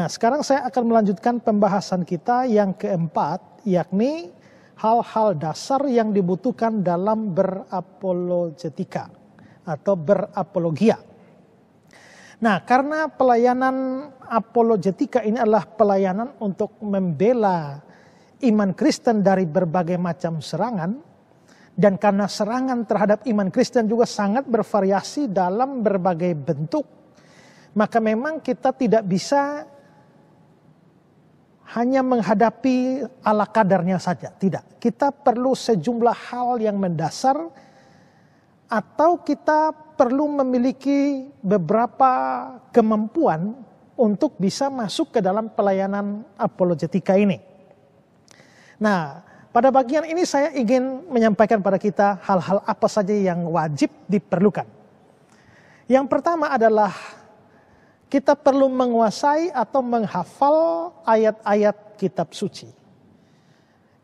Nah, sekarang saya akan melanjutkan pembahasan kita yang keempat, yakni hal-hal dasar yang dibutuhkan dalam berapologetika atau berapologia. Nah, karena pelayanan apologetika ini adalah pelayanan untuk membela iman Kristen dari berbagai macam serangan, dan karena serangan terhadap iman Kristen juga sangat bervariasi dalam berbagai bentuk, maka memang kita tidak bisa hanya menghadapi ala kadarnya saja. Tidak, kita perlu sejumlah hal yang mendasar, atau kita perlu memiliki beberapa kemampuan untuk bisa masuk ke dalam pelayanan apologetika ini. Nah, pada bagian ini saya ingin menyampaikan pada kita hal-hal apa saja yang wajib diperlukan. Yang pertama adalah kita perlu menguasai atau menghafal ayat-ayat kitab suci.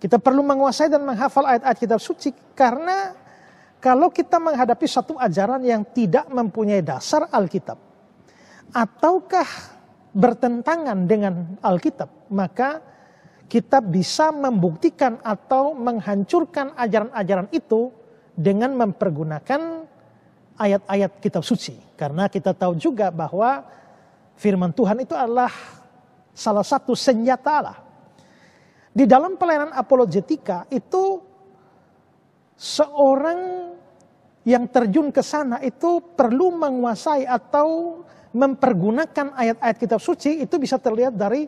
Kita perlu menguasai dan menghafal ayat-ayat kitab suci, karena kalau kita menghadapi satu ajaran yang tidak mempunyai dasar Alkitab, ataukah bertentangan dengan Alkitab, maka kita bisa membuktikan atau menghancurkan ajaran-ajaran itu dengan mempergunakan ayat-ayat kitab suci. Karena kita tahu juga bahwa firman Tuhan itu adalah salah satu senjata Allah. Di dalam pelayanan apologetika itu, seorang yang terjun ke sana itu perlu menguasai atau mempergunakan ayat-ayat kitab suci. Itu bisa terlihat dari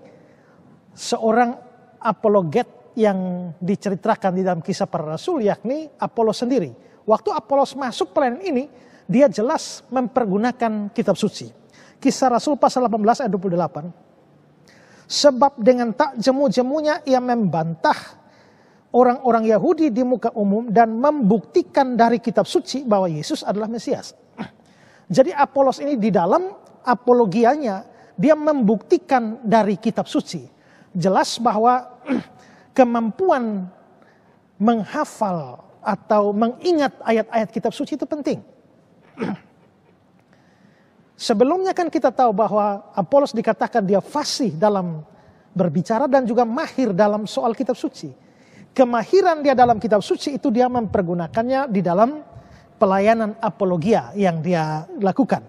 seorang apologet yang diceritakan di dalam Kisah Para Rasul, yakni Apolos sendiri. Waktu Apolos masuk pelayanan ini, dia jelas mempergunakan kitab suci. Kisah Rasul pasal 18 ayat 28. Sebab dengan tak jemu-jemunya ia membantah orang-orang Yahudi di muka umum dan membuktikan dari kitab suci bahwa Yesus adalah Mesias. Jadi Apolos ini di dalam apologianya, dia membuktikan dari kitab suci. Jelas bahwa kemampuan menghafal atau mengingat ayat-ayat kitab suci itu penting. Sebelumnya kan kita tahu bahwa Apolos dikatakan dia fasih dalam berbicara dan juga mahir dalam soal kitab suci. Kemahiran dia dalam kitab suci itu dia mempergunakannya di dalam pelayanan apologia yang dia lakukan.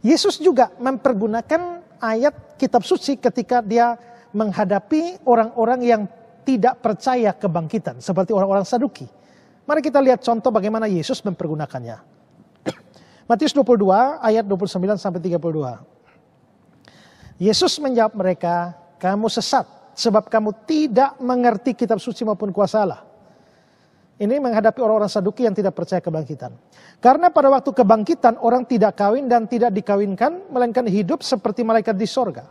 Yesus juga mempergunakan ayat kitab suci ketika dia menghadapi orang-orang yang tidak percaya kebangkitan, seperti orang-orang Saduki. Mari kita lihat contoh bagaimana Yesus mempergunakannya. Matius 22 ayat 29 sampai 32. Yesus menjawab mereka, "Kamu sesat, sebab kamu tidak mengerti kitab suci maupun kuasa Allah." Ini menghadapi orang-orang Saduki yang tidak percaya kebangkitan. Karena pada waktu kebangkitan orang tidak kawin dan tidak dikawinkan, melainkan hidup seperti malaikat di sorga.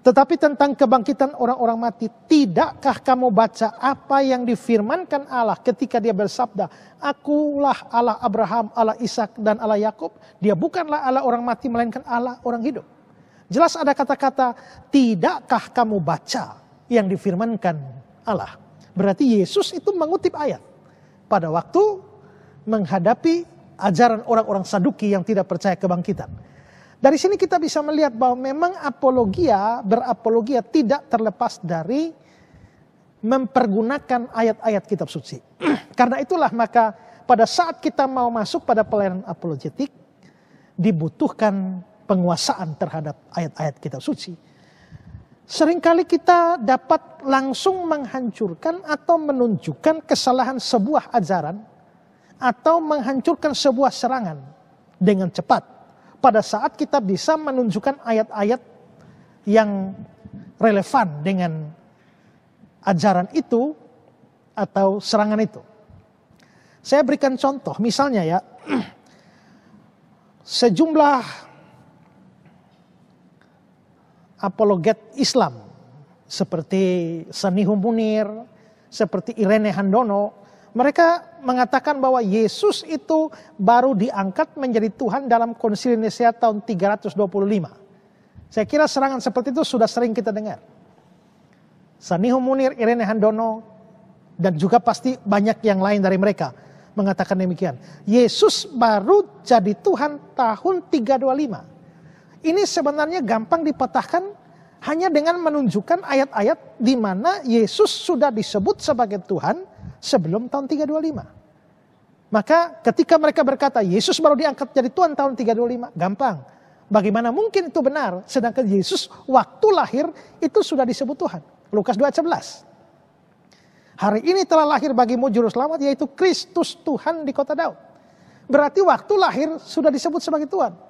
Tetapi tentang kebangkitan orang-orang mati, tidakkah kamu baca apa yang difirmankan Allah ketika dia bersabda, "Akulah Allah Abraham, Allah Ishak dan Allah Yakub." Dia bukanlah Allah orang mati, melainkan Allah orang hidup. Jelas ada kata-kata, tidakkah kamu baca yang difirmankan Allah. Berarti Yesus itu mengutip ayat pada waktu menghadapi ajaran orang-orang Saduki yang tidak percaya kebangkitan. Dari sini kita bisa melihat bahwa memang berapologia tidak terlepas dari mempergunakan ayat-ayat kitab suci. Karena itulah maka pada saat kita mau masuk pada pelayanan apologetik, dibutuhkan penguasaan terhadap ayat-ayat kitab suci. Seringkali kita dapat langsung menghancurkan atau menunjukkan kesalahan sebuah ajaran atau menghancurkan sebuah serangan dengan cepat. Pada saat kita bisa menunjukkan ayat-ayat yang relevan dengan ajaran itu atau serangan itu. Saya berikan contoh, misalnya ya, sejumlah apologet Islam seperti Sanihu Munir, seperti Irene Handono, mereka mengatakan bahwa Yesus itu baru diangkat menjadi Tuhan dalam Konsili Nisea tahun 325. Saya kira serangan seperti itu sudah sering kita dengar. Sanihu Munir, Irene Handono, dan juga pasti banyak yang lain dari mereka mengatakan demikian. Yesus baru jadi Tuhan tahun 325. Ini sebenarnya gampang dipatahkan hanya dengan menunjukkan ayat-ayat di mana Yesus sudah disebut sebagai Tuhan sebelum tahun 325. Maka ketika mereka berkata Yesus baru diangkat jadi Tuhan tahun 325, gampang. Bagaimana mungkin itu benar sedangkan Yesus waktu lahir itu sudah disebut Tuhan. Lukas 2 ayat 11. Hari ini telah lahir bagimu juru selamat yaitu Kristus Tuhan di kota Daud. Berarti waktu lahir sudah disebut sebagai Tuhan.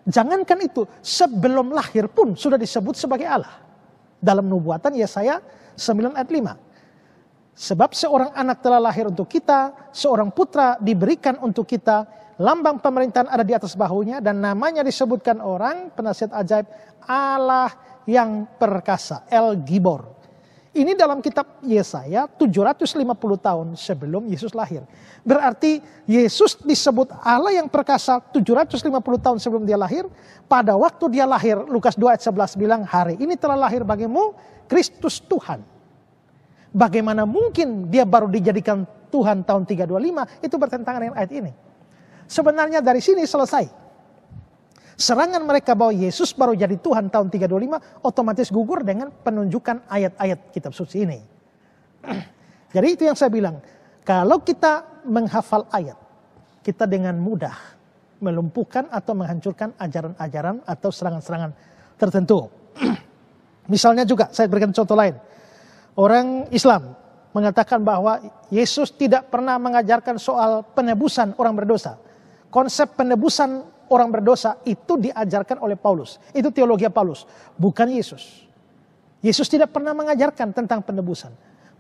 Jangankan itu, sebelum lahir pun sudah disebut sebagai Allah. Dalam nubuatan Yesaya 9 ayat 5. Sebab seorang anak telah lahir untuk kita, seorang putra diberikan untuk kita, lambang pemerintahan ada di atas bahunya, dan namanya disebutkan orang, penasihat ajaib, Allah yang perkasa, El Gibor. Ini dalam kitab Yesaya 750 tahun sebelum Yesus lahir. Berarti Yesus disebut Allah yang perkasa 750 tahun sebelum dia lahir. Pada waktu dia lahir, Lukas 2 ayat 11 bilang, hari ini telah lahir bagimu Kristus Tuhan. Bagaimana mungkin dia baru dijadikan Tuhan tahun 325, itu bertentangan dengan ayat ini. Sebenarnya dari sini selesai. Serangan mereka bahwa Yesus baru jadi Tuhan tahun 325 otomatis gugur dengan penunjukan ayat-ayat kitab suci ini. Jadi itu yang saya bilang, kalau kita menghafal ayat, kita dengan mudah melumpuhkan atau menghancurkan ajaran-ajaran atau serangan-serangan tertentu. Misalnya juga saya berikan contoh lain. Orang Islam mengatakan bahwa Yesus tidak pernah mengajarkan soal penebusan orang berdosa. Konsep penebusan orang berdosa itu diajarkan oleh Paulus. Itu teologi Paulus, bukan Yesus. Yesus tidak pernah mengajarkan tentang penebusan.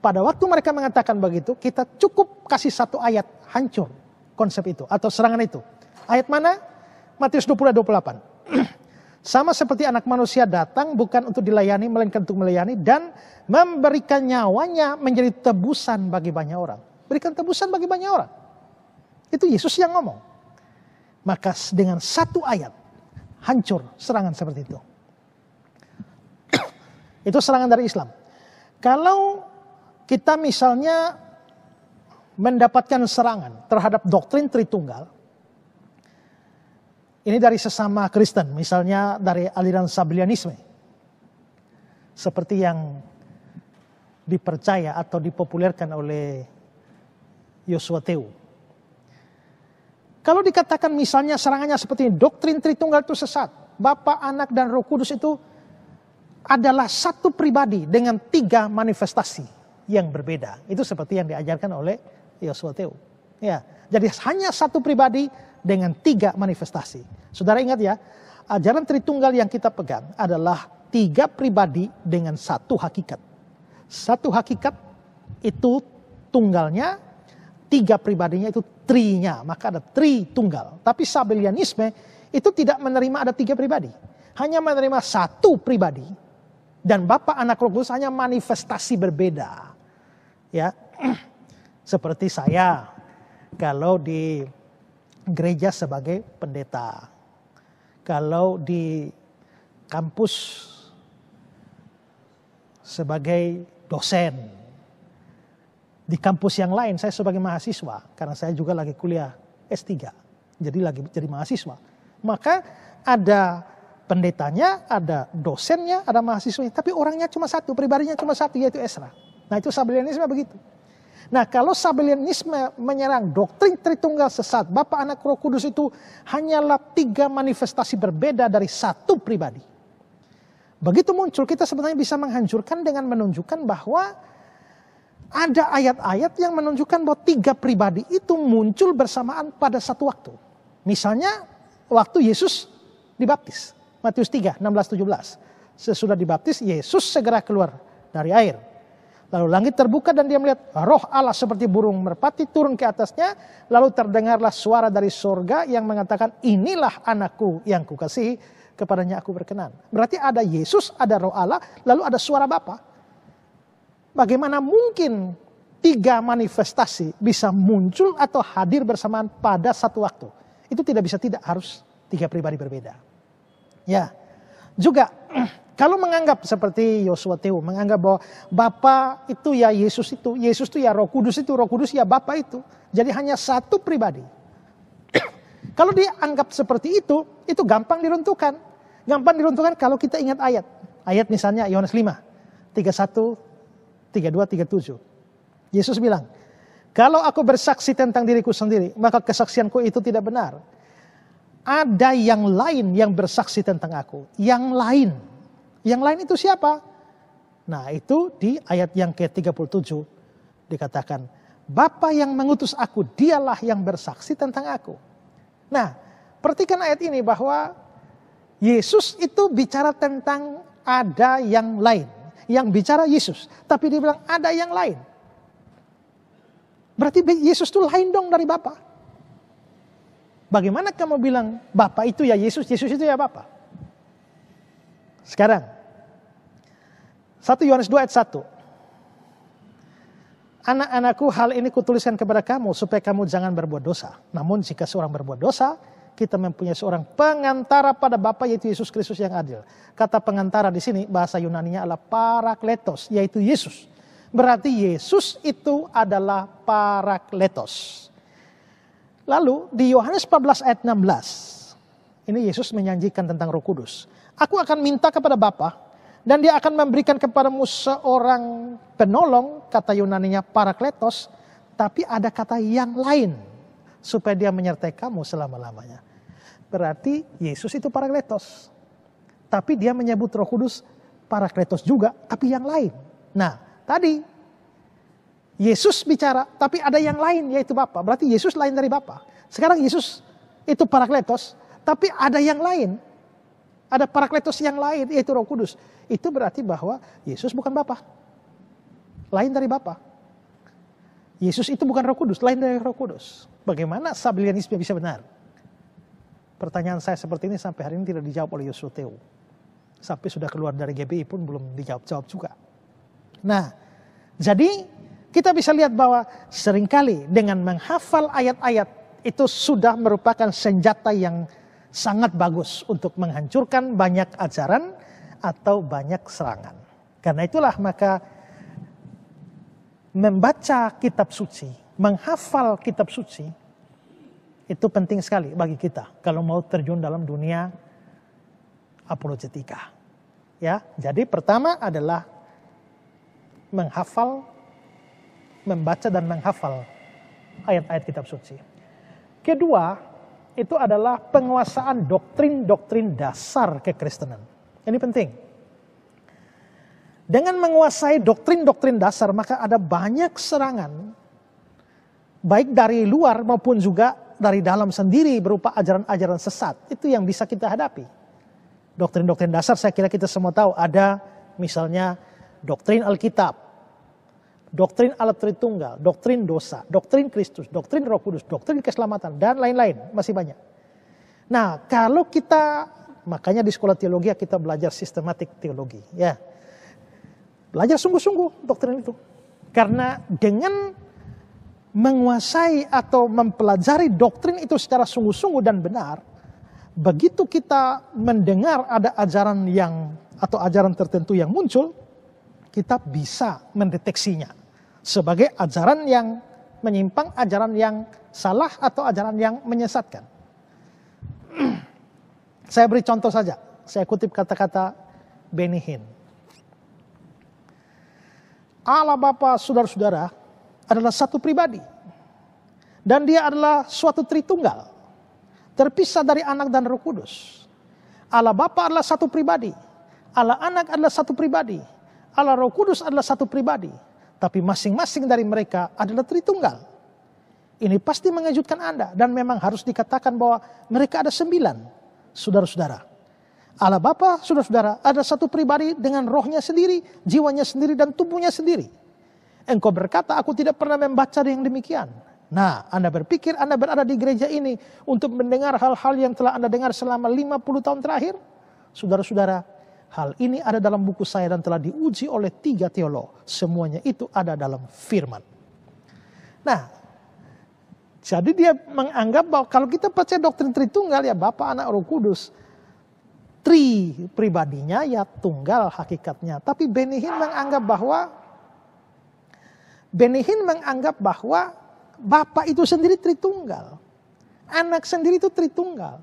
Pada waktu mereka mengatakan begitu, kita cukup kasih satu ayat, hancur konsep itu atau serangan itu. Ayat mana? Matius 20:28. Sama seperti anak manusia datang bukan untuk dilayani, melainkan untuk melayani dan memberikan nyawanya menjadi tebusan bagi banyak orang. Berikan tebusan bagi banyak orang. Itu Yesus yang ngomong. Maka dengan satu ayat hancur serangan seperti itu. Itu serangan dari Islam. Kalau kita misalnya mendapatkan serangan terhadap doktrin Tritunggal, ini dari sesama Kristen, misalnya dari aliran Sabellianisme, seperti yang dipercaya atau dipopulerkan oleh Joshua Teu. Kalau dikatakan misalnya serangannya seperti ini, doktrin Tritunggal itu sesat. Bapa, Anak, dan Roh Kudus itu adalah satu pribadi dengan 3 manifestasi yang berbeda. Itu seperti yang diajarkan oleh Joshua Teu. Ya, jadi hanya satu pribadi dengan 3 manifestasi. Saudara ingat ya, ajaran Tritunggal yang kita pegang adalah 3 pribadi dengan 1 hakikat. 1 hakikat itu tunggalnya, 3 pribadinya itu trinya, maka ada Tritunggal. Tapi Sabellianisme itu tidak menerima ada 3 pribadi, hanya menerima 1 pribadi, dan Bapa, Anak, Roh Kudus hanya manifestasi berbeda. Ya, seperti saya kalau di gereja sebagai pendeta, kalau di kampus sebagai dosen, di kampus yang lain saya sebagai mahasiswa, karena saya juga lagi kuliah S3, jadi lagi jadi mahasiswa. Maka ada pendetanya, ada dosennya, ada mahasiswanya, tapi orangnya cuma 1, pribadinya cuma 1, yaitu Ezra. Nah itu Sabellianisme begitu. Nah kalau Sabellianisme menyerang doktrin Tritunggal sesat, Bapa, Anak, Roh Kudus itu hanyalah 3 manifestasi berbeda dari 1 pribadi. Begitu muncul, kita sebenarnya bisa menghancurkan dengan menunjukkan bahwa ada ayat-ayat yang menunjukkan bahwa 3 pribadi itu muncul bersamaan pada satu waktu. Misalnya waktu Yesus dibaptis. Matius 3, 16-17. Sesudah dibaptis, Yesus segera keluar dari air. Lalu langit terbuka dan dia melihat roh Allah seperti burung merpati turun ke atasnya. Lalu terdengarlah suara dari sorga yang mengatakan, inilah anakku yang kukasihi, kepadanya aku berkenan. Berarti ada Yesus, ada roh Allah, lalu ada suara Bapa. Bagaimana mungkin 3 manifestasi bisa muncul atau hadir bersamaan pada satu waktu? Itu tidak bisa, tidak harus 3 pribadi berbeda. Ya, juga kalau menganggap seperti Joshua Teu, menganggap bahwa Bapa itu ya Yesus itu ya Roh Kudus ya Bapa itu. Jadi hanya 1 pribadi. Kalau dianggap seperti itu gampang diruntuhkan. Gampang diruntuhkan kalau kita ingat ayat. Ayat misalnya Yohanes 5, 31, 32, 37. Yesus bilang, kalau aku bersaksi tentang diriku sendiri, maka kesaksianku itu tidak benar. Ada yang lain yang bersaksi tentang aku. Yang lain. Yang lain itu siapa? Nah itu di ayat yang ke-37 dikatakan, Bapa yang mengutus aku, dialah yang bersaksi tentang aku. Nah, perhatikan ayat ini bahwa Yesus itu bicara tentang ada yang lain. Yang bicara Yesus. Tapi dia bilang ada yang lain. Berarti Yesus itu lain dong dari Bapa. Bagaimana kamu bilang Bapa itu ya Yesus, Yesus itu ya Bapa? Sekarang. 1 Yohanes 2 ayat 1. Anak-anakku, hal ini kutuliskan kepada kamu supaya kamu jangan berbuat dosa. Namun jika seorang berbuat dosa, kita mempunyai seorang pengantara pada Bapa, yaitu Yesus Kristus yang adil. Kata pengantara di sini bahasa Yunaninya adalah parakletos, yaitu Yesus. Berarti Yesus itu adalah parakletos. Lalu di Yohanes 14 ayat 16, ini Yesus menjanjikan tentang Roh Kudus. Aku akan minta kepada Bapa, dan dia akan memberikan kepadamu seorang penolong, kata Yunaninya parakletos, tapi ada kata yang lain, supaya dia menyertai kamu selama-lamanya. Berarti Yesus itu parakletos. Tapi dia menyebut Roh Kudus parakletos juga, tapi yang lain. Nah, tadi Yesus bicara, tapi ada yang lain yaitu Bapa. Berarti Yesus lain dari Bapa. Sekarang Yesus itu parakletos, tapi ada yang lain. Ada parakletos yang lain yaitu Roh Kudus. Itu berarti bahwa Yesus bukan Bapa. Lain dari Bapa. Yesus itu bukan Roh Kudus, lain dari Roh Kudus. Bagaimana Sabellianisme bisa benar? Pertanyaan saya seperti ini sampai hari ini tidak dijawab oleh Yosua Teu. Sampai sudah keluar dari GBI pun belum dijawab-jawab juga. Nah, jadi kita bisa lihat bahwa seringkali dengan menghafal ayat-ayat itu sudah merupakan senjata yang sangat bagus untuk menghancurkan banyak ajaran atau banyak serangan. Karena itulah maka membaca kitab suci, menghafal kitab suci, itu penting sekali bagi kita kalau mau terjun dalam dunia apologetika. Ya, jadi pertama adalah menghafal, membaca dan menghafal ayat-ayat kitab suci. Kedua, itu adalah penguasaan doktrin-doktrin dasar kekristenan. Ini penting. Dengan menguasai doktrin-doktrin dasar, maka ada banyak serangan, baik dari luar maupun juga dari dalam sendiri berupa ajaran-ajaran sesat. Itu yang bisa kita hadapi. Doktrin-doktrin dasar saya kira kita semua tahu. Ada misalnya doktrin Alkitab, doktrin Allah Tritunggal, doktrin dosa, doktrin Kristus, doktrin Roh Kudus, doktrin keselamatan, dan lain-lain. Masih banyak. Nah, kalau kita, makanya di sekolah teologi kita belajar sistematik teologi. Ya, belajar sungguh-sungguh doktrin itu. Karena dengan menguasai atau mempelajari doktrin itu secara sungguh-sungguh dan benar, begitu kita mendengar ada ajaran yang atau ajaran tertentu yang muncul, kita bisa mendeteksinya sebagai ajaran yang menyimpang, ajaran yang salah atau ajaran yang menyesatkan. Saya beri contoh saja. Saya kutip kata-kata Benny Hinn. Allah Bapa, saudara-saudara, adalah satu pribadi. Dan dia adalah suatu Tritunggal, terpisah dari Anak dan Roh Kudus. Allah Bapa adalah satu pribadi. Allah Anak adalah satu pribadi. Allah Roh Kudus adalah satu pribadi. Tapi masing-masing dari mereka adalah Tritunggal. Ini pasti mengejutkan Anda. Dan memang harus dikatakan bahwa mereka ada 9. Saudara-saudara. Allah Bapa, saudara-saudara, ada satu pribadi dengan rohnya sendiri, jiwanya sendiri, dan tubuhnya sendiri. Engkau berkata, aku tidak pernah membaca yang demikian. Nah, Anda berpikir Anda berada di gereja ini untuk mendengar hal-hal yang telah Anda dengar selama 50 tahun terakhir? Saudara-saudara, hal ini ada dalam buku saya dan telah diuji oleh 3 teolog. Semuanya itu ada dalam firman. Nah, jadi dia menganggap bahwa kalau kita percaya doktrin Tritunggal, ya Bapa, Anak, Roh Kudus, Tri pribadinya ya tunggal hakikatnya. Tapi Benny Hinn menganggap bahwa Bapa itu sendiri Tritunggal. Anak sendiri itu Tritunggal.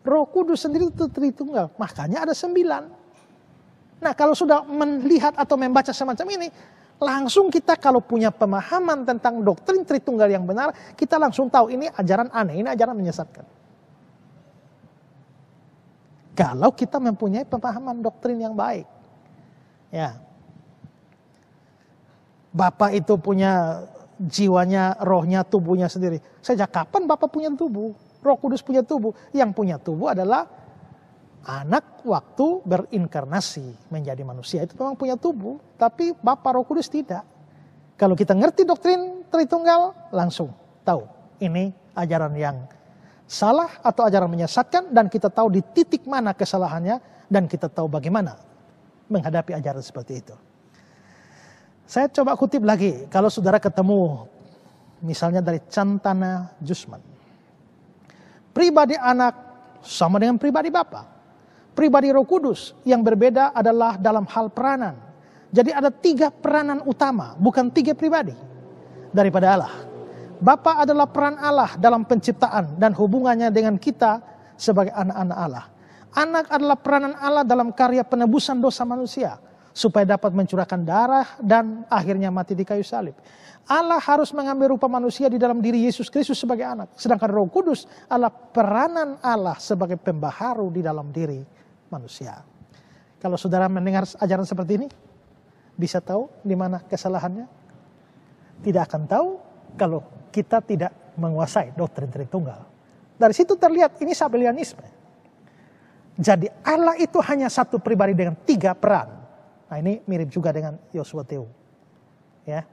Roh Kudus sendiri itu Tritunggal, makanya ada 9. Nah kalau sudah melihat atau membaca semacam ini, langsung kita kalau punya pemahaman tentang doktrin Tritunggal yang benar, kita langsung tahu ini ajaran aneh, ini ajaran menyesatkan. Kalau kita mempunyai pemahaman doktrin yang baik. Ya. Bapak itu punya jiwanya, rohnya, tubuhnya sendiri. Sejak kapan Bapak punya tubuh? Roh Kudus punya tubuh. Yang punya tubuh adalah anak waktu berinkarnasi menjadi manusia. Itu memang punya tubuh. Tapi Bapa Roh Kudus tidak. Kalau kita ngerti doktrin Tritunggal, langsung tahu. Ini ajaran yang salah atau ajaran menyesatkan. Dan kita tahu di titik mana kesalahannya. Dan kita tahu bagaimana menghadapi ajaran seperti itu. Saya coba kutip lagi. Kalau saudara ketemu misalnya dari Cantana Jusman. Pribadi anak sama dengan pribadi Bapa. Pribadi Roh Kudus yang berbeda adalah dalam hal peranan. Jadi ada 3 peranan utama, bukan 3 pribadi daripada Allah. Bapa adalah peran Allah dalam penciptaan dan hubungannya dengan kita sebagai anak-anak Allah. Anak adalah peranan Allah dalam karya penebusan dosa manusia supaya dapat mencurahkan darah dan akhirnya mati di kayu salib. Allah harus mengambil rupa manusia di dalam diri Yesus Kristus sebagai anak. Sedangkan Roh Kudus adalah peranan Allah sebagai pembaharu di dalam diri manusia. Kalau saudara mendengar ajaran seperti ini, bisa tahu di mana kesalahannya? Tidak akan tahu kalau kita tidak menguasai doktrin Tritunggal. Dari situ terlihat ini Sabellianisme. Jadi Allah itu hanya satu pribadi dengan 3 peran. Nah ini mirip juga dengan Yosua Teu. Ya.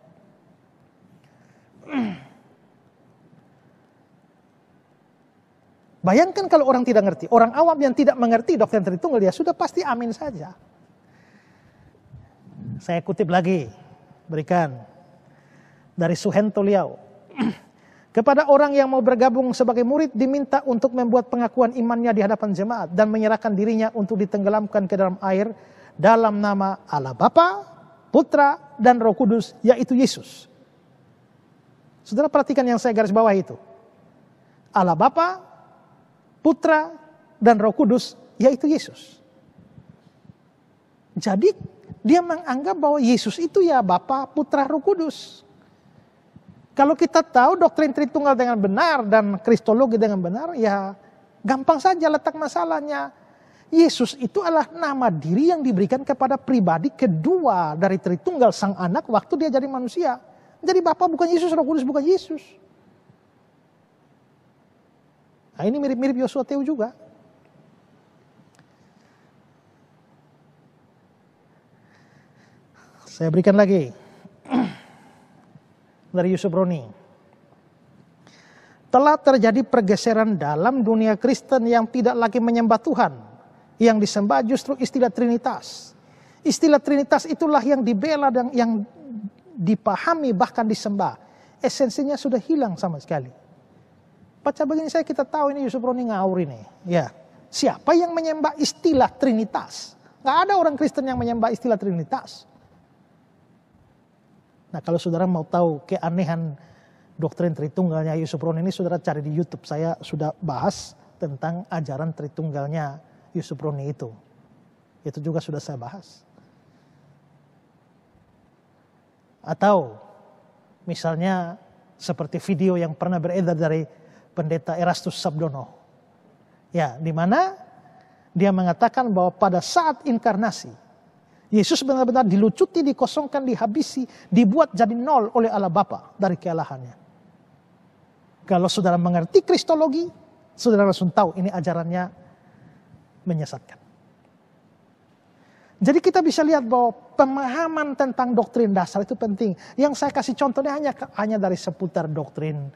Bayangkan kalau orang tidak ngerti. Orang awam yang tidak mengerti doktrin Tritunggal, dia sudah pasti amin saja. Saya kutip lagi. Berikan. Dari Suhento Liao. Kepada orang yang mau bergabung sebagai murid diminta untuk membuat pengakuan imannya di hadapan jemaat. Dan menyerahkan dirinya untuk ditenggelamkan ke dalam air. Dalam nama Allah Bapa, Putra, dan Roh Kudus, yaitu Yesus. Saudara perhatikan yang saya garis bawah itu. Allah Bapa, Putra, dan Roh Kudus, yaitu Yesus. Jadi dia menganggap bahwa Yesus itu ya Bapa, Putra, Roh Kudus. Kalau kita tahu doktrin Tritunggal dengan benar dan Kristologi dengan benar, ya gampang saja letak masalahnya. Yesus itu adalah nama diri yang diberikan kepada pribadi kedua dari Tritunggal Sang Anak waktu dia jadi manusia. Jadi Bapa bukan Yesus, Roh Kudus bukan Yesus. Nah ini mirip-mirip Yosua Teu juga. Saya berikan lagi. Dari Yusuf Roni. Telah terjadi pergeseran dalam dunia Kristen yang tidak lagi menyembah Tuhan. Yang disembah justru istilah Trinitas. Istilah Trinitas itulah yang dibela dan yang dipahami bahkan disembah. Esensinya sudah hilang sama sekali. Baca begini saya kita tahu ini Yusuf Roni ngawur ini. Ya, siapa yang menyembah istilah Trinitas? Gak ada orang Kristen yang menyembah istilah Trinitas. Nah kalau saudara mau tahu keanehan doktrin Tritunggalnya Yusuf Roni ini, saudara cari di YouTube. Saya sudah bahas tentang ajaran Tritunggalnya Yusuf Roni itu. Itu juga sudah saya bahas. Atau misalnya seperti video yang pernah beredar dari pendeta Erastus Sabdono. Ya, di mana dia mengatakan bahwa pada saat inkarnasi Yesus benar-benar dilucuti, dikosongkan, dihabisi, dibuat jadi nol oleh Allah Bapa dari kealahannya. Kalau saudara mengerti Kristologi, saudara langsung tahu ini ajarannya menyesatkan. Jadi kita bisa lihat bahwa pemahaman tentang doktrin dasar itu penting. Yang saya kasih contohnya hanya dari seputar doktrin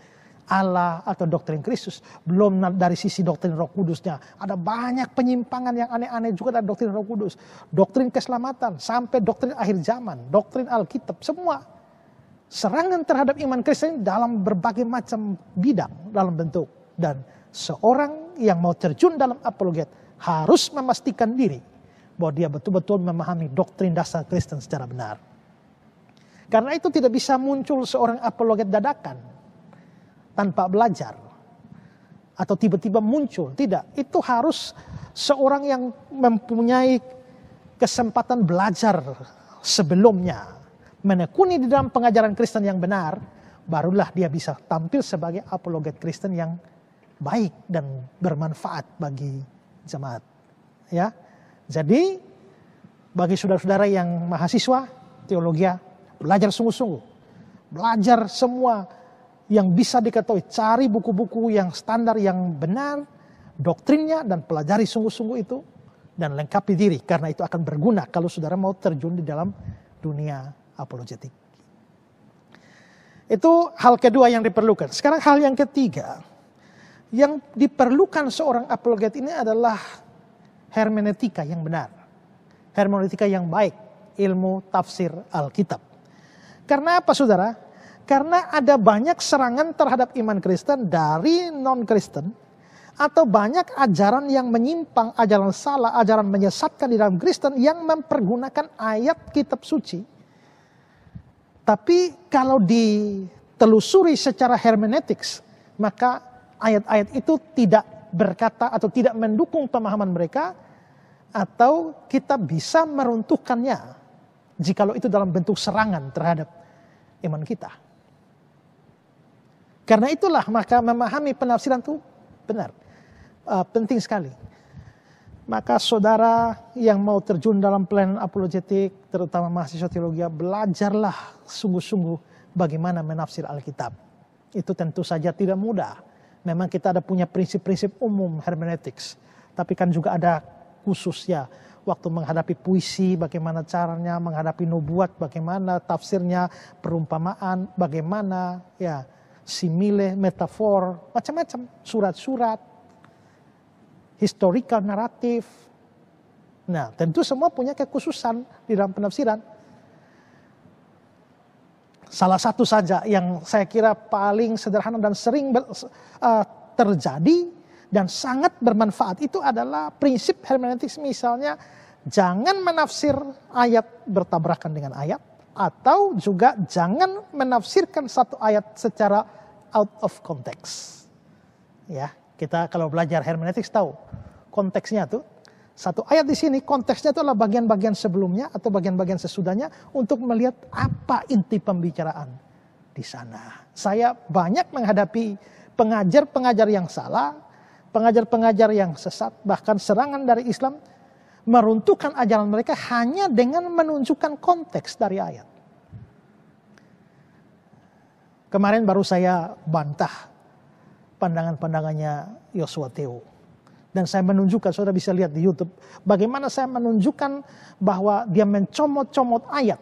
Allah atau doktrin Kristus. Belum dari sisi doktrin Roh Kudusnya. Ada banyak penyimpangan yang aneh-aneh juga dari doktrin Roh Kudus. Doktrin keselamatan sampai doktrin akhir zaman. Doktrin Alkitab. Semua serangan terhadap iman Kristen dalam berbagai macam bidang dalam bentuk. Dan seorang yang mau terjun dalam apologet harus memastikan diri bahwa dia betul-betul memahami doktrin dasar Kristen secara benar. Karena itu tidak bisa muncul seorang apologet dadakan tanpa belajar. atau tiba-tiba muncul. Tidak, itu harus seorang yang mempunyai kesempatan belajar sebelumnya, menekuni di dalam pengajaran Kristen yang benar, barulah dia bisa tampil sebagai apologet Kristen yang baik dan bermanfaat bagi jemaat. Ya, jadi bagi saudara-saudara yang mahasiswa teologi, belajar sungguh-sungguh, belajar semua yang bisa diketahui, cari buku-buku yang standar yang benar, doktrinnya, dan pelajari sungguh-sungguh itu, dan lengkapi diri, karena itu akan berguna kalau saudara mau terjun di dalam dunia apologetik. Itu hal kedua yang diperlukan. Sekarang hal yang ketiga, yang diperlukan seorang apologet ini adalah hermeneutika yang benar, hermeneutika yang baik, ilmu tafsir Alkitab. Karena apa saudara? Karena ada banyak serangan terhadap iman Kristen dari non-Kristen, atau banyak ajaran yang menyimpang, ajaran salah, ajaran menyesatkan di dalam Kristen yang mempergunakan ayat kitab suci. Tapi kalau ditelusuri secara hermeneutiks, maka ayat-ayat itu tidak berkata atau tidak mendukung pemahaman mereka, atau kita bisa meruntuhkannya jikalau itu dalam bentuk serangan terhadap iman kita. Karena itulah maka memahami penafsiran itu benar, penting sekali. Maka saudara yang mau terjun dalam pelayanan apologetik, terutama mahasiswa teologi, belajarlah sungguh-sungguh bagaimana menafsir Alkitab. Itu tentu saja tidak mudah. Memang kita ada punya prinsip-prinsip umum hermeneutics, tapi kan juga ada khususnya waktu menghadapi puisi, bagaimana caranya, menghadapi nubuat, bagaimana tafsirnya, perumpamaan, bagaimana ya simile, metafor, macam-macam, surat-surat, historical naratif. Nah, tentu semua punya kekhususan di dalam penafsiran. Salah satu saja yang saya kira paling sederhana dan sering terjadi dan sangat bermanfaat itu adalah prinsip hermeneutik, misalnya jangan menafsir ayat bertabrakan dengan ayat, atau juga jangan menafsirkan satu ayat secara out of context. Ya, kita kalau belajar hermeneutik tahu konteksnya tuh. Satu ayat di sini konteksnya itu adalah bagian-bagian sebelumnya atau bagian-bagian sesudahnya untuk melihat apa inti pembicaraan di sana. Saya banyak menghadapi pengajar-pengajar yang salah, pengajar-pengajar yang sesat, bahkan serangan dari Islam, meruntuhkan ajaran mereka hanya dengan menunjukkan konteks dari ayat. Kemarin baru saya bantah pandangan-pandangannya Yosua Theo. Dan saya menunjukkan, saudara bisa lihat di YouTube, bagaimana saya menunjukkan bahwa dia mencomot-comot ayat,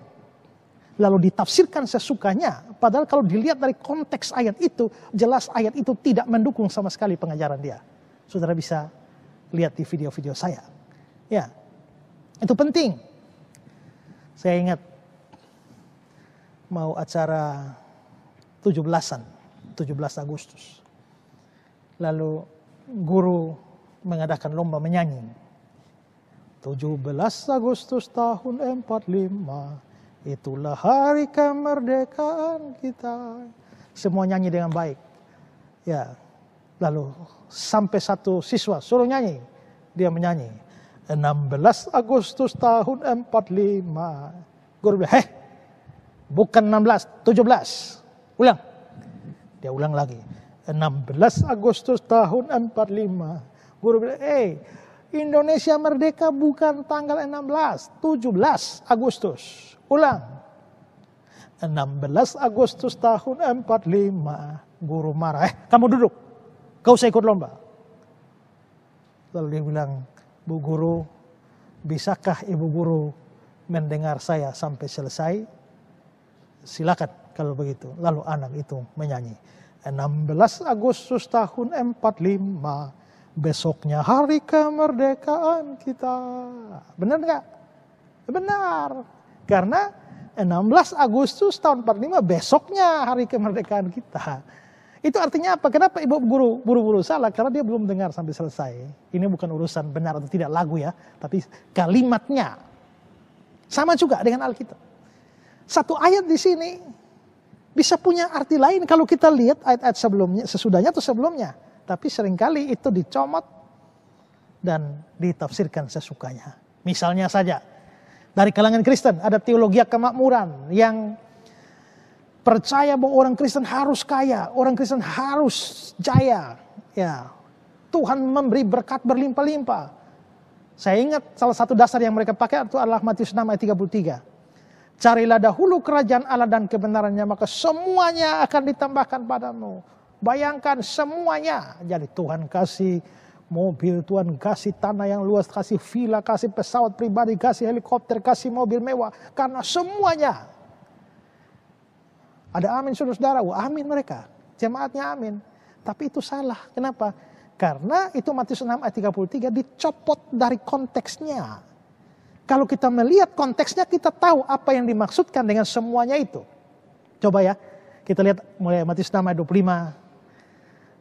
lalu ditafsirkan sesukanya. Padahal kalau dilihat dari konteks ayat itu, jelas ayat itu tidak mendukung sama sekali pengajaran dia. Saudara bisa lihat di video-video saya. Ya, itu penting. Saya ingat mau acara 17 Agustus. Lalu guru mengadakan lomba menyanyi. 17 Agustus tahun 45, itulah hari kemerdekaan kita. Semua nyanyi dengan baik. Ya, lalu sampai satu siswa suruh nyanyi, dia menyanyi. 16 Agustus tahun 45. Guru bilang, bukan 16, 17. Ulang. Dia ulang lagi. 16 Agustus tahun 45. Guru bilang, Indonesia merdeka bukan tanggal 16, 17 Agustus. Ulang. 16 Agustus tahun 45. Guru marah, kamu duduk. Kau usah ikut lomba. Lalu dia bilang, Bu Guru, bisakah Ibu Guru mendengar saya sampai selesai? Silakan kalau begitu. Lalu anak itu menyanyi. 16 Agustus tahun 45, besoknya hari kemerdekaan kita. Benar nggak? Benar. Karena 16 Agustus tahun 45 besoknya hari kemerdekaan kita. Itu artinya apa? Kenapa ibu guru buru-buru salah? Karena dia belum dengar sampai selesai. Ini bukan urusan benar atau tidak lagu ya, tapi kalimatnya. Sama juga dengan Alkitab. Satu ayat di sini bisa punya arti lain kalau kita lihat ayat-ayat sebelumnya, sesudahnya atau sebelumnya. Tapi seringkali itu dicomot dan ditafsirkan sesukanya. Misalnya saja, dari kalangan Kristen ada teologi kemakmuran yang percaya bahwa orang Kristen harus kaya, orang Kristen harus jaya. Ya, Tuhan memberi berkat berlimpah-limpah. Saya ingat salah satu dasar yang mereka pakai itu adalah Matius 6 ayat 33. Carilah dahulu kerajaan Allah dan kebenarannya, maka semuanya akan ditambahkan padamu. Bayangkan semuanya. Jadi Tuhan kasih mobil, Tuhan kasih tanah yang luas, kasih villa, kasih pesawat pribadi, kasih helikopter, kasih mobil mewah. Karena semuanya. Ada amin saudara-saudara, amin mereka. Jemaatnya amin. Tapi itu salah. Kenapa? Karena itu Matius 6 ayat 33 dicopot dari konteksnya. Kalau kita melihat konteksnya, kita tahu apa yang dimaksudkan dengan semuanya itu. Coba ya, kita lihat mulai Matius 6 ayat 25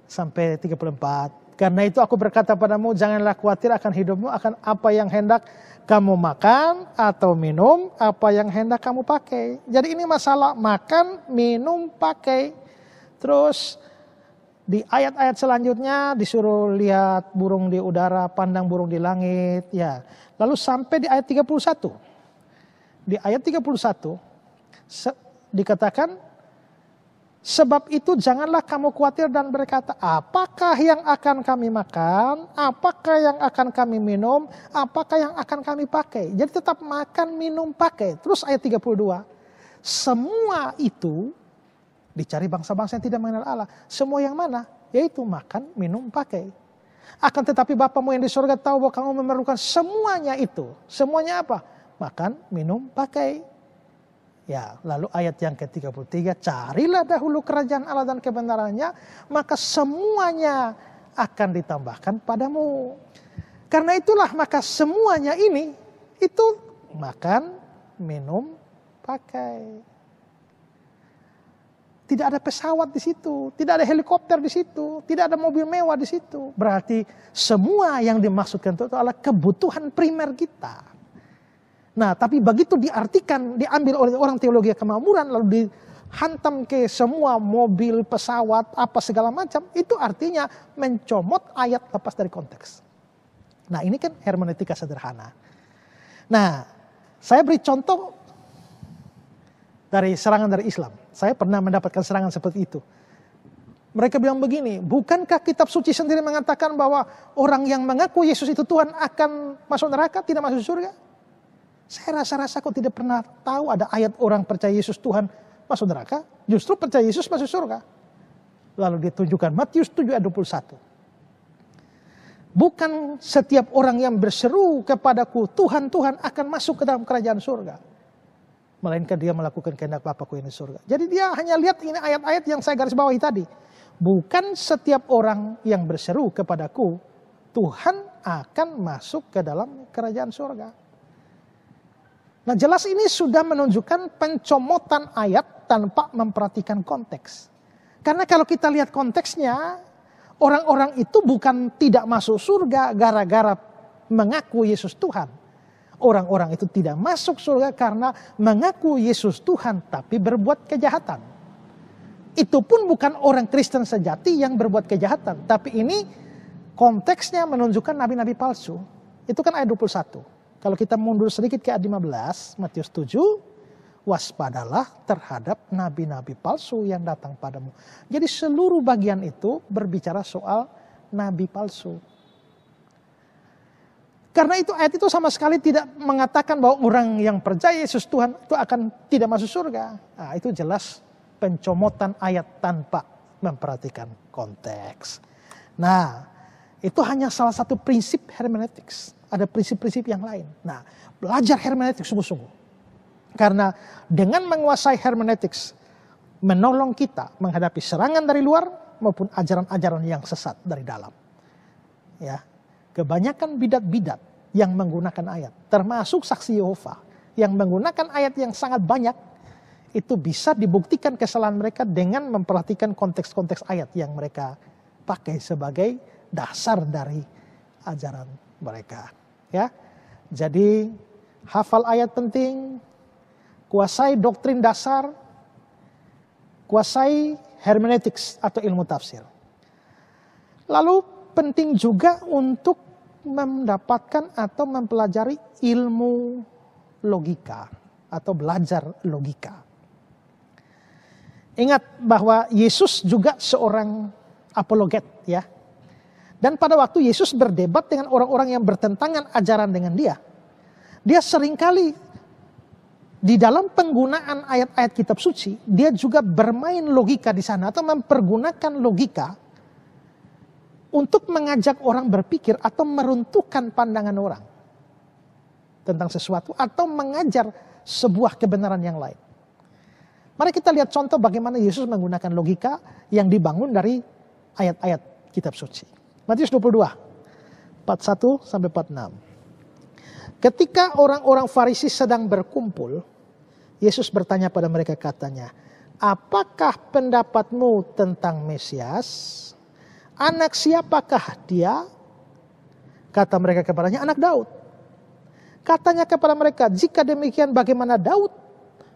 sampai 34. Karena itu aku berkata padamu, janganlah khawatir akan hidupmu, akan apa yang hendak kamu makan atau minum, apa yang hendak kamu pakai. Jadi ini masalah makan, minum, pakai. Terus di ayat-ayat selanjutnya disuruh lihat burung di udara, pandang burung di langit. Ya. Lalu sampai di ayat 31. Di ayat 31 dikatakan, sebab itu janganlah kamu khawatir dan berkata, apakah yang akan kami makan, apakah yang akan kami minum, apakah yang akan kami pakai. Jadi tetap makan, minum, pakai. Terus ayat 32, semua itu dicari bangsa-bangsa yang tidak mengenal Allah. Semua yang mana? Yaitu makan, minum, pakai. Akan tetapi Bapamu yang di surga tahu bahwa kamu memerlukan semuanya itu. Semuanya apa? Makan, minum, pakai. Ya, lalu ayat yang ke-33, carilah dahulu kerajaan Allah dan kebenarannya, maka semuanya akan ditambahkan padamu. Karena itulah maka semuanya ini, itu makan, minum, pakai. Tidak ada pesawat di situ, tidak ada helikopter di situ, tidak ada mobil mewah di situ. Berarti semua yang dimaksudkan itu adalah kebutuhan primer kita. Nah, tapi begitu diartikan, diambil oleh orang teologi kemakmuran, lalu dihantam ke semua mobil, pesawat, apa segala macam, itu artinya mencomot ayat lepas dari konteks. Nah, ini kan hermeneutika sederhana. Nah, saya beri contoh dari serangan dari Islam. Saya pernah mendapatkan serangan seperti itu. Mereka bilang begini, bukankah kitab suci sendiri mengatakan bahwa orang yang mengaku Yesus itu Tuhan akan masuk neraka, tidak masuk surga? Saya rasa-rasa kok tidak pernah tahu ada ayat orang percaya Yesus Tuhan masuk neraka, justru percaya Yesus masuk surga. Lalu ditunjukkan Matius 7 ayat 21. Bukan setiap orang yang berseru kepadaku, Tuhan, Tuhan akan masuk ke dalam kerajaan surga. Melainkan dia melakukan kehendak Bapakku yang di surga. Jadi dia hanya lihat ini ayat-ayat yang saya garis bawahi tadi. Bukan setiap orang yang berseru kepadaku, Tuhan akan masuk ke dalam kerajaan surga. Nah, jelas ini sudah menunjukkan pencomotan ayat tanpa memperhatikan konteks. Karena kalau kita lihat konteksnya, orang-orang itu bukan tidak masuk surga gara-gara mengaku Yesus Tuhan. Orang-orang itu tidak masuk surga karena mengaku Yesus Tuhan tapi berbuat kejahatan. Itu pun bukan orang Kristen sejati yang berbuat kejahatan. Tapi ini konteksnya menunjukkan nabi-nabi palsu. Itu kan ayat 21. Kalau kita mundur sedikit ke ayat 15, Matius 7, waspadalah terhadap nabi-nabi palsu yang datang padamu. Jadi seluruh bagian itu berbicara soal nabi palsu. Karena itu ayat itu sama sekali tidak mengatakan bahwa orang yang percaya Yesus Tuhan itu akan tidak masuk surga. Nah, itu jelas pencomotan ayat tanpa memperhatikan konteks. Nah, itu hanya salah satu prinsip hermeneutiks. Ada prinsip-prinsip yang lain. Nah, belajar hermeneutik sungguh-sungguh. Karena dengan menguasai hermeneutiks, menolong kita menghadapi serangan dari luar maupun ajaran-ajaran yang sesat dari dalam. Ya. Kebanyakan bidat-bidat yang menggunakan ayat, termasuk saksi Yehova, yang menggunakan ayat yang sangat banyak, itu bisa dibuktikan kesalahan mereka dengan memperhatikan konteks-konteks ayat yang mereka pakai sebagai dasar dari ajaran mereka. Ya, jadi hafal ayat penting, kuasai doktrin dasar, kuasai hermeneutics atau ilmu tafsir. Lalu penting juga untuk mendapatkan atau mempelajari ilmu logika atau belajar logika. Ingat bahwa Yesus juga seorang apologet ya. Dan pada waktu Yesus berdebat dengan orang-orang yang bertentangan ajaran dengan dia seringkali di dalam penggunaan ayat-ayat kitab suci, dia juga bermain logika di sana atau mempergunakan logika untuk mengajak orang berpikir atau meruntuhkan pandangan orang tentang sesuatu atau mengajar sebuah kebenaran yang lain. Mari kita lihat contoh bagaimana Yesus menggunakan logika yang dibangun dari ayat-ayat kitab suci. Matius 22, 41 sampai 46. Ketika orang-orang Farisi sedang berkumpul, Yesus bertanya pada mereka katanya, apakah pendapatmu tentang Mesias? Anak siapakah dia? Kata mereka kepadanya, anak Daud. Katanya kepada mereka, jika demikian bagaimana Daud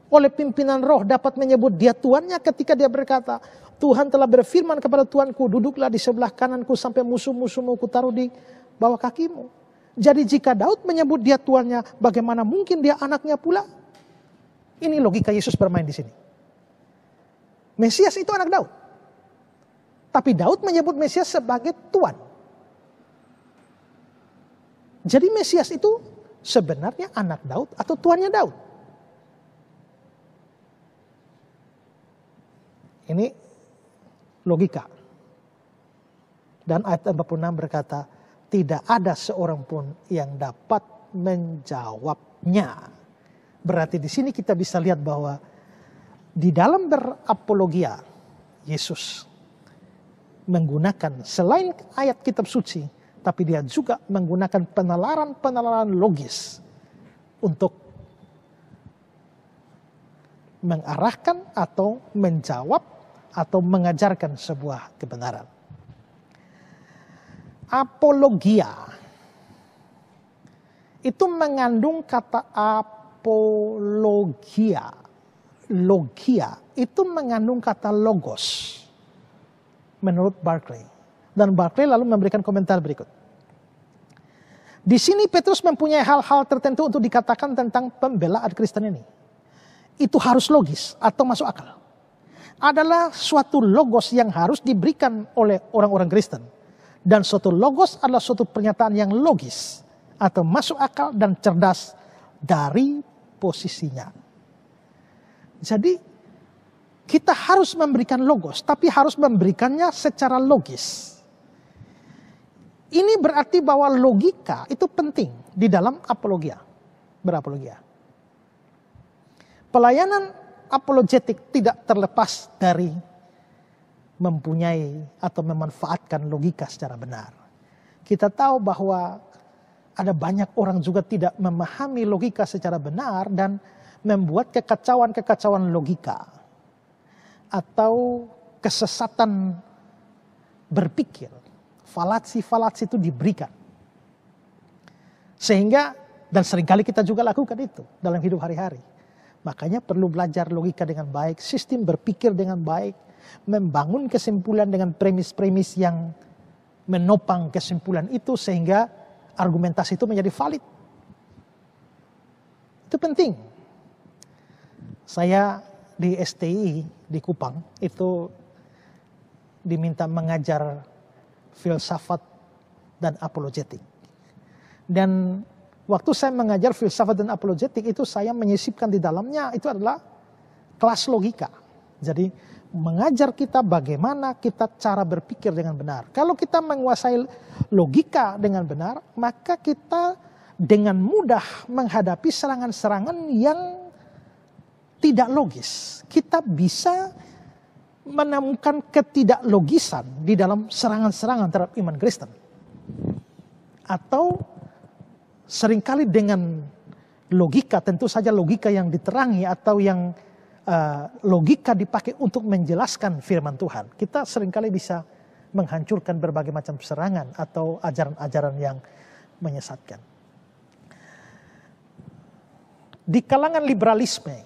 oleh pimpinan roh dapat menyebut dia tuannya ketika dia berkata, Tuhan telah berfirman kepada Tuanku, duduklah di sebelah kananku sampai musuh-musuhmu kutaruh di bawah kakimu. Jadi jika Daud menyebut dia tuannya, bagaimana mungkin dia anaknya pula? Ini logika Yesus bermain di sini. Mesias itu anak Daud. Tapi Daud menyebut Mesias sebagai Tuan. Jadi Mesias itu sebenarnya anak Daud atau tuannya Daud. Ini logika. Dan ayat 46 berkata, tidak ada seorang pun yang dapat menjawabnya. Berarti di sini kita bisa lihat bahwa di dalam berapologia, Yesus menggunakan selain ayat kitab suci, tapi dia juga menggunakan penalaran-penalaran logis untuk mengarahkan atau menjawab atau mengajarkan sebuah kebenaran. Apologia itu mengandung kata apologia. Logia itu mengandung kata logos menurut Barclay. Dan Barclay lalu memberikan komentar berikut. Di sini Petrus mempunyai hal-hal tertentu untuk dikatakan tentang pembelaan Kristen ini. Itu harus logis atau masuk akal. Adalah suatu logos yang harus diberikan oleh orang-orang Kristen. Dan suatu logos adalah suatu pernyataan yang logis atau masuk akal dan cerdas dari posisinya. Jadi kita harus memberikan logos, tapi harus memberikannya secara logis. Ini berarti bahwa logika itu penting di dalam apologia, berapologia. Pelayanan apologetik tidak terlepas dari mempunyai atau memanfaatkan logika secara benar. Kita tahu bahwa ada banyak orang juga tidak memahami logika secara benar dan membuat kekacauan-kekacauan logika atau kesesatan berpikir. Falatsi-falatsi itu diberikan. Sehingga, dan seringkali kita juga lakukan itu dalam hidup hari-hari. Makanya perlu belajar logika dengan baik, sistem berpikir dengan baik, membangun kesimpulan dengan premis-premis yang menopang kesimpulan itu sehingga argumentasi itu menjadi valid. Itu penting. Saya di STI di Kupang itu diminta mengajar filsafat dan apologetik. Dan waktu saya mengajar filsafat dan apologetik itu saya menyisipkan di dalamnya itu adalah kelas logika. Jadi mengajar kita bagaimana kita cara berpikir dengan benar. Kalau kita menguasai logika dengan benar, maka kita dengan mudah menghadapi serangan-serangan yang tidak logis. Kita bisa menemukan ketidaklogisan di dalam serangan-serangan terhadap iman Kristen. Atau seringkali dengan logika, tentu saja logika yang diterangi atau yang logika dipakai untuk menjelaskan firman Tuhan. Kita seringkali bisa menghancurkan berbagai macam serangan atau ajaran-ajaran yang menyesatkan. Di kalangan liberalisme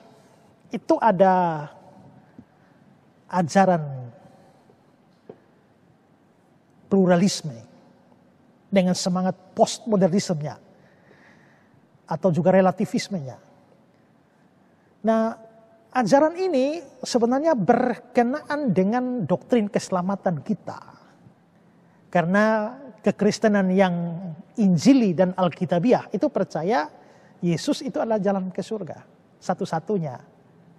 itu ada ajaran pluralisme dengan semangat postmodernismenya atau juga relativismenya. Nah, ajaran ini sebenarnya berkenaan dengan doktrin keselamatan kita. Karena kekristenan yang Injili dan Alkitabiah itu percaya Yesus itu adalah jalan ke surga. Satu-satunya.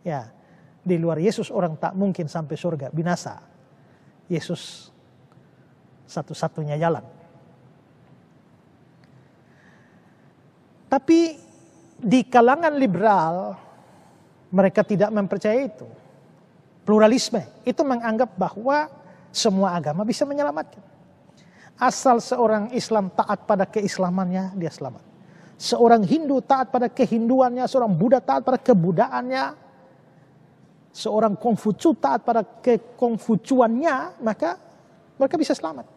Ya, di luar Yesus orang tak mungkin sampai surga, binasa. Yesus satu-satunya jalan. Tapi di kalangan liberal mereka tidak mempercayai itu. Pluralisme itu menganggap bahwa semua agama bisa menyelamatkan. Asal seorang Islam taat pada keislamannya, dia selamat. Seorang Hindu taat pada kehinduannya, seorang Buddha taat pada kebudaannya, seorang Kongfucu taat pada kekongfucuannya, maka mereka bisa selamat.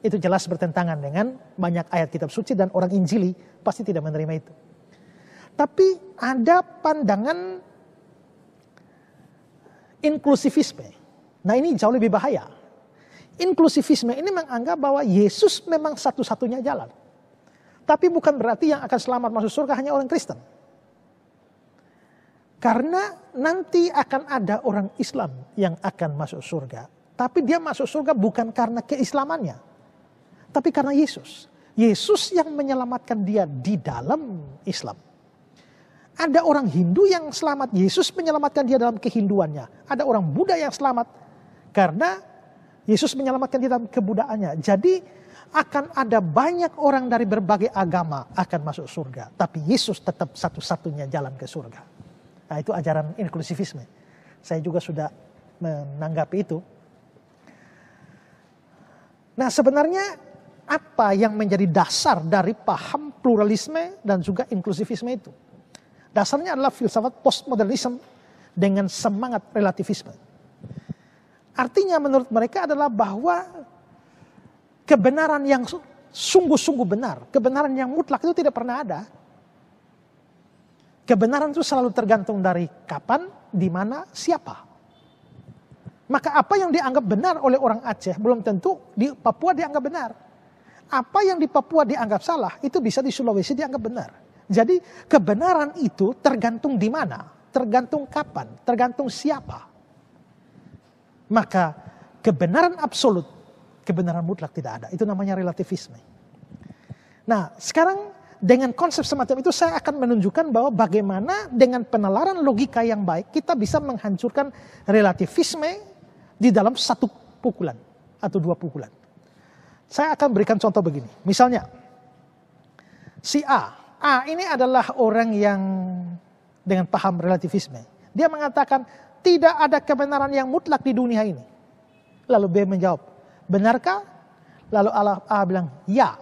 Itu jelas bertentangan dengan banyak ayat kitab suci dan orang Injili pasti tidak menerima itu. Tapi ada pandangan inklusivisme. Nah, ini jauh lebih bahaya. Inklusivisme ini menganggap bahwa Yesus memang satu-satunya jalan. Tapi bukan berarti yang akan selamat masuk surga hanya orang Kristen. Karena nanti akan ada orang Islam yang akan masuk surga. Tapi dia masuk surga bukan karena keislamannya. Tapi karena Yesus. Yesus yang menyelamatkan dia di dalam Islam. Ada orang Hindu yang selamat, Yesus menyelamatkan dia dalam kehinduannya. Ada orang Buddha yang selamat karena Yesus menyelamatkan dia dalam kebudaannya. Jadi akan ada banyak orang dari berbagai agama akan masuk surga. Tapi Yesus tetap satu-satunya jalan ke surga. Nah, itu ajaran inklusivisme. Saya juga sudah menanggapi itu. Nah, sebenarnya apa yang menjadi dasar dari paham pluralisme dan juga inklusivisme itu? Dasarnya adalah filsafat postmodernisme dengan semangat relativisme. Artinya menurut mereka adalah bahwa kebenaran yang sungguh-sungguh benar, kebenaran yang mutlak itu tidak pernah ada. Kebenaran itu selalu tergantung dari kapan, di mana, siapa. Maka apa yang dianggap benar oleh orang Aceh belum tentu di Papua dianggap benar. Apa yang di Papua dianggap salah itu bisa di Sulawesi dianggap benar. Jadi kebenaran itu tergantung di mana, tergantung kapan, tergantung siapa. Maka kebenaran absolut, kebenaran mutlak tidak ada. Itu namanya relativisme. Nah, sekarang dengan konsep semacam itu saya akan menunjukkan bahwa bagaimana dengan penalaran logika yang baik kita bisa menghancurkan relativisme di dalam satu pukulan atau dua pukulan. Saya akan berikan contoh begini. Misalnya, si A ini adalah orang yang dengan paham relativisme. Dia mengatakan tidak ada kebenaran yang mutlak di dunia ini. Lalu B menjawab, benarkah? Lalu A bilang, ya.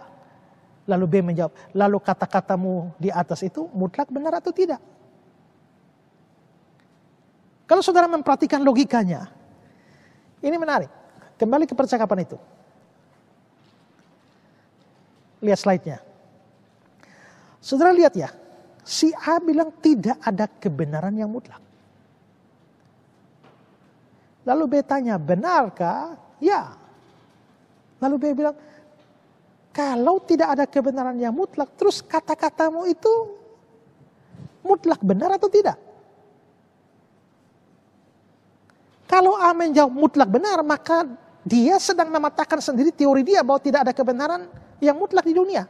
Lalu B menjawab, lalu kata-katamu di atas itu mutlak benar atau tidak? Kalau saudara memperhatikan logikanya, ini menarik. Kembali ke percakapan itu. Lihat slide-nya. Saudara lihat ya, si A bilang tidak ada kebenaran yang mutlak. Lalu B tanya, benarkah? Ya. Lalu B bilang, kalau tidak ada kebenaran yang mutlak, terus kata-katamu itu mutlak benar atau tidak? Kalau A menjawab mutlak benar, maka dia sedang mematahkan sendiri teori dia bahwa tidak ada kebenaran yang mutlak di dunia.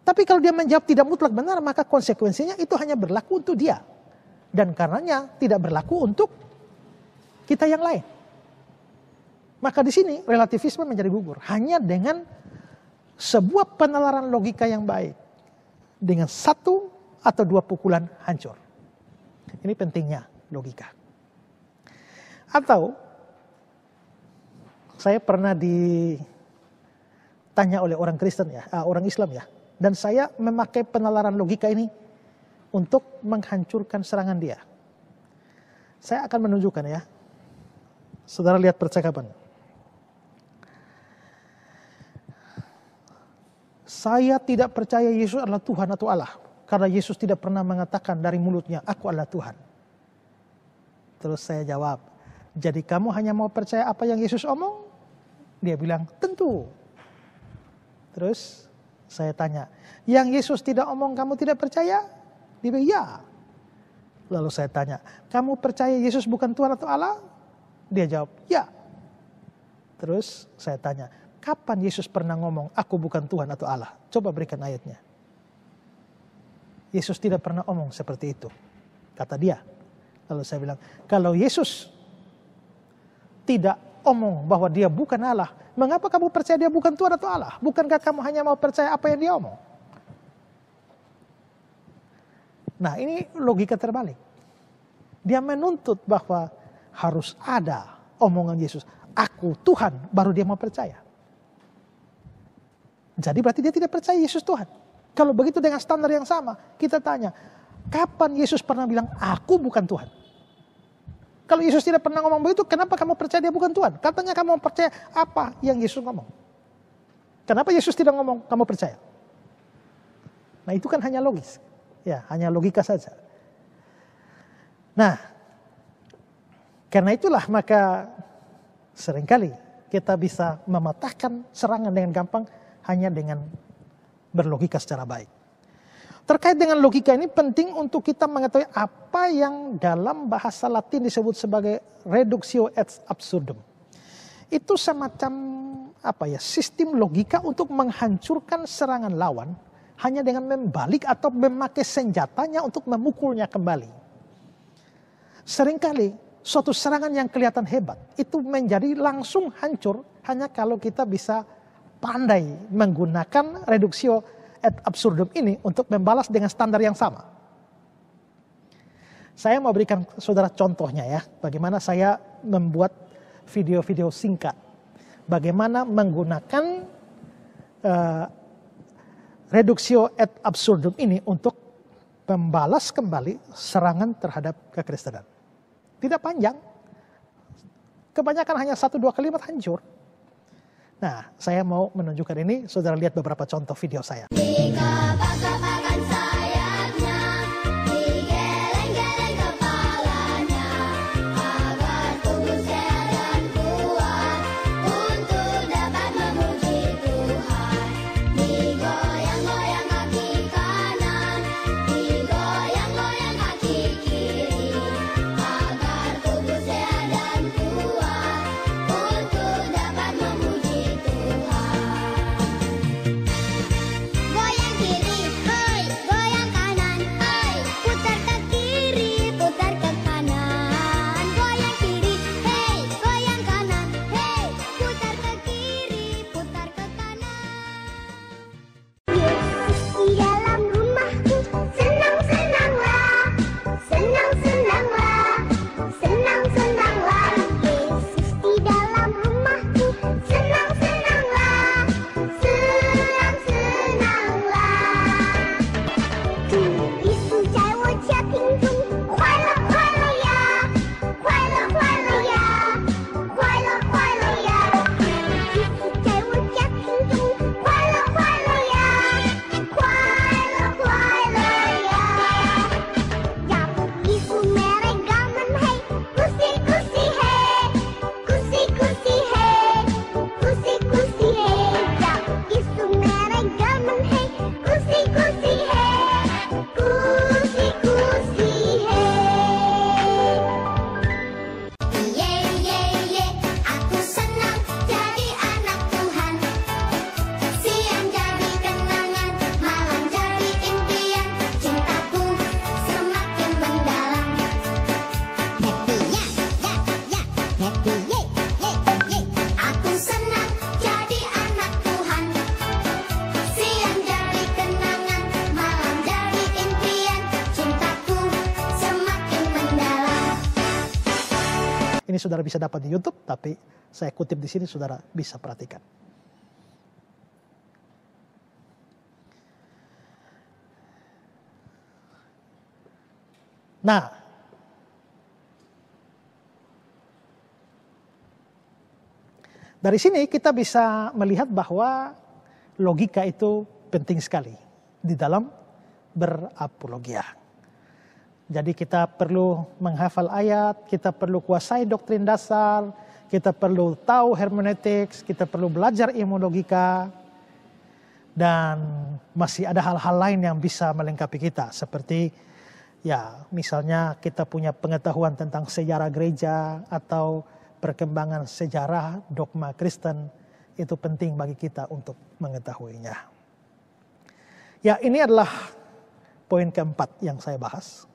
Tapi kalau dia menjawab tidak mutlak benar, maka konsekuensinya itu hanya berlaku untuk dia. Dan karenanya tidak berlaku untuk kita yang lain. Maka di sini relativisme menjadi gugur. Hanya dengan sebuah penalaran logika yang baik. Dengan satu atau dua pukulan hancur. Ini pentingnya logika. Atau saya pernah ditanya oleh orang Kristen ya, orang Islam ya. Dan saya memakai penalaran logika ini untuk menghancurkan serangan dia. Saya akan menunjukkan ya. Saudara lihat percakapan. Saya tidak percaya Yesus adalah Tuhan atau Allah. Karena Yesus tidak pernah mengatakan dari mulutnya, aku adalah Tuhan. Terus saya jawab, jadi kamu hanya mau percaya apa yang Yesus omong? Dia bilang, tentu. Terus saya tanya, yang Yesus tidak omong kamu tidak percaya? Dia bilang, ya. Lalu saya tanya, kamu percaya Yesus bukan Tuhan atau Allah? Dia jawab, ya. Terus saya tanya, kapan Yesus pernah ngomong, aku bukan Tuhan atau Allah? Coba berikan ayatnya. Yesus tidak pernah omong seperti itu, kata dia. Lalu saya bilang, kalau Yesus tidak omong bahwa dia bukan Allah, mengapa kamu percaya dia bukan Tuhan atau Allah? Bukankah kamu hanya mau percaya apa yang dia omong? Nah, ini logika terbalik. Dia menuntut bahwa harus ada omongan Yesus. Aku Tuhan, baru dia mau percaya. Jadi berarti dia tidak percaya Yesus Tuhan. Kalau begitu dengan standar yang sama, kita tanya, kapan Yesus pernah bilang, aku bukan Tuhan? Kalau Yesus tidak pernah ngomong begitu, kenapa kamu percaya dia bukan Tuhan? Katanya kamu percaya apa yang Yesus ngomong. Kenapa Yesus tidak ngomong, kamu percaya? Nah itu kan hanya logis. Ya, hanya logika saja. Nah, karena itulah maka seringkali kita bisa mematahkan serangan dengan gampang hanya dengan berlogika secara baik. Terkait dengan logika ini penting untuk kita mengetahui apa yang dalam bahasa Latin disebut sebagai reductio ad absurdum. Itu semacam sistem logika untuk menghancurkan serangan lawan hanya dengan membalik atau memakai senjatanya untuk memukulnya kembali. Seringkali suatu serangan yang kelihatan hebat itu menjadi langsung hancur hanya kalau kita bisa pandai menggunakan reductio ad absurdum ini untuk membalas dengan standar yang sama. Saya mau berikan saudara contohnya ya, bagaimana saya membuat video-video singkat. Bagaimana menggunakan reductio ad absurdum ini untuk membalas kembali serangan terhadap kekristenan. Tidak panjang, kebanyakan hanya 1-2 kalimat hancur. Nah, saya mau menunjukkan ini, saudara lihat beberapa contoh video saya. Dikapak-kapakkan sayapnya, digeleng-geleng kepalanya, agar tubuh sehat dan kuat, untuk dapat memuji Tuhan. Digoyang-goyang kaki kanan, digoyang-goyang kaki kiri, agar tubuh sehat dan kuat, untuk dapat memuji goyang kiri, hoi, goyang kanan, hoi, putar ke kiri, putar ke kanan, goyang kiri, hei, goyang kanan, hei, putar ke kiri, putar ke kanan. Yesus di dalam rumahku, senang-senanglah, senang-senanglah, senang-senanglah. Yesus di dalam rumahku, senang-senanglah, senang-senanglah。主耶稣在我家庭中，快乐快乐呀，快乐快乐呀，快乐快乐呀。主耶稣在我家庭中，快乐快乐呀，快乐快乐呀。Jabut Yesu meregaman hei, kusi-kusi hei, kusi-kusi hei, kusi-kusi hei. Jabut Yesu meregaman hei, kusi-kusi hei, kusi-kusi hei. Ye ye ye, aku senang jadi anak Tuhan. Siang jadi kenangan, malam jadi impian, cintaku semakin mendalam. Happy ya, ya, ya, happy ye, ye, ye. Aku senang jadi anak Tuhan. Siang jadi kenangan, malam jadi impian, cintaku semakin mendalam. Ini saudara bisa dapat di YouTube, tapi saya kutip di sini, saudara bisa perhatikan. Nah, dari sini kita bisa melihat bahwa logika itu penting sekali di dalam berapologia. Jadi kita perlu menghafal ayat, kita perlu kuasai doktrin dasar, kita perlu tahu hermeneutics, kita perlu belajar ilmu logika, dan masih ada hal-hal lain yang bisa melengkapi kita. Seperti ya misalnya kita punya pengetahuan tentang sejarah gereja atau perkembangan sejarah dogma Kristen, itu penting bagi kita untuk mengetahuinya. Ya, ini adalah poin keempat yang saya bahas.